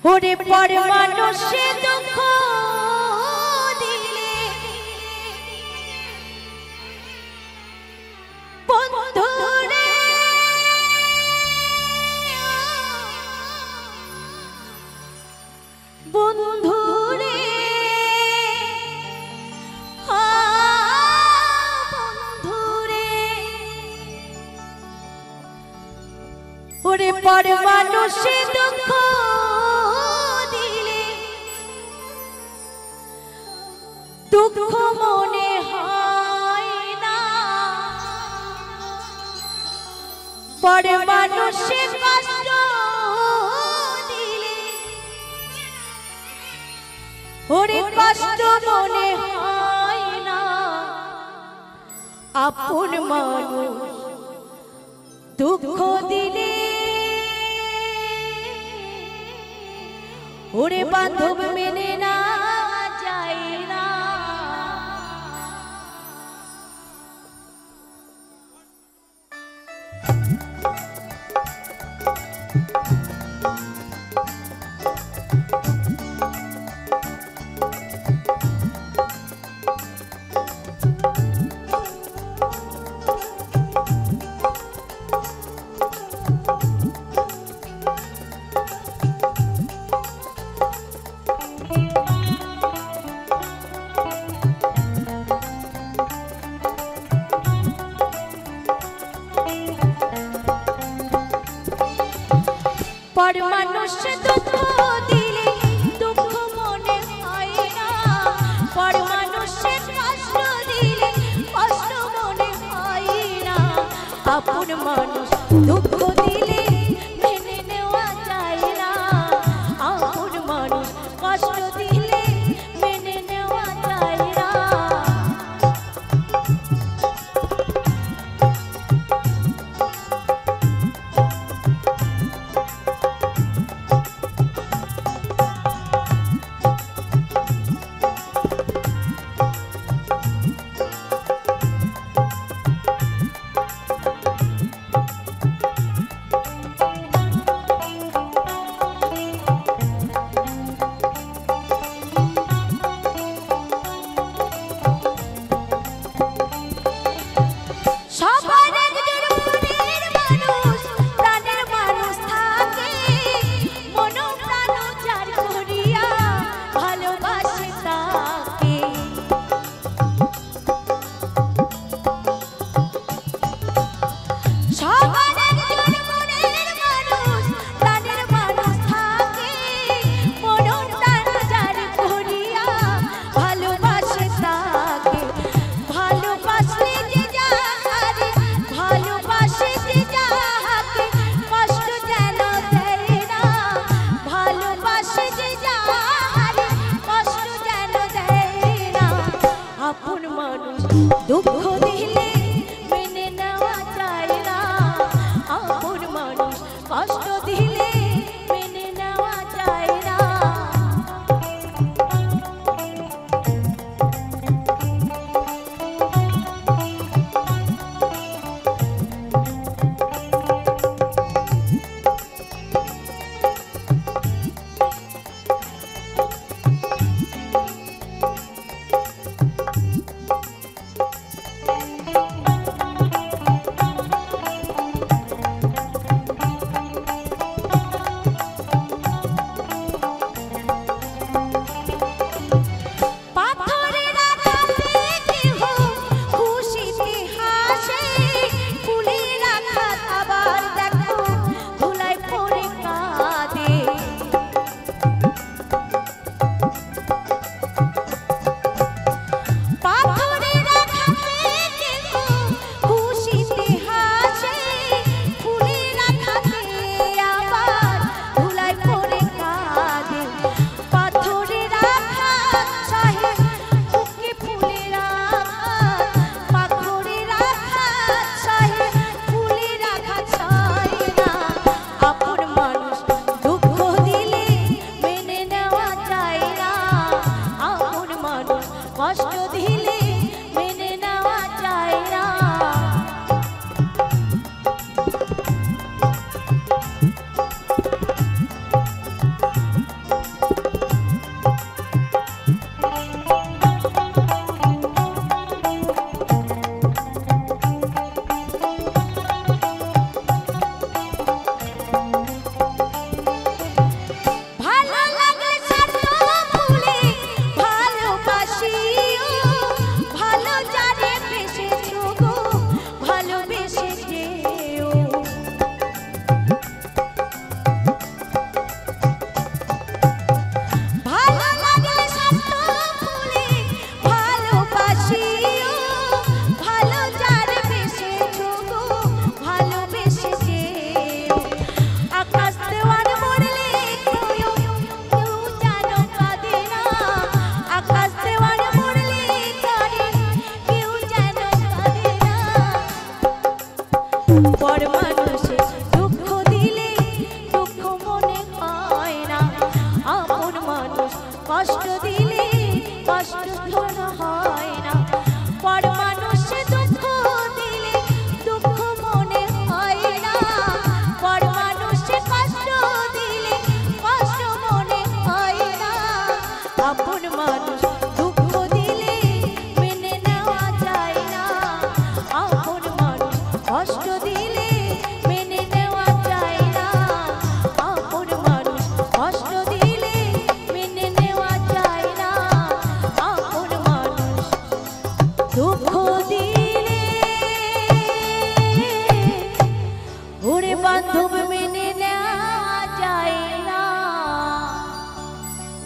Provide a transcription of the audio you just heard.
ওরে পর মানুষে দুঃখ দিলে বন্ধুরে বন্ধুরে বন্ধুরে ওরে পর মানুষে দুঃখ দুঃখ মনে হয় না পর মানুষে কষ্ট দিলে ওরে কষ্ট মনে হয় না আপন মানুষ দুঃখ দিলে ওরে বান্ধব মেনে না যায় না পর মানুষ দুঃখ দিলে দুঃখ মনে হয় না পর মানুষে কষ্ট দিলে কষ্ট মনে হয় না আপন মানুষ দুঃখ দিলে মেনে নেওয়া যায় না আপন মানুষ কষ্ট দিলে মেনে নেওয়া যায় না দুঃখ দিলে মেনে নেওয়া যায় না আপন মানুষ কষ্ট দিলে মেনে নেওয়া যায় না কষ্ট দিলে মেনে নেওয়া যায় না, আপন মানুষ কষ্ট দিলে মেনে নেওয়া যায় না, আপন মানুষ দুঃখ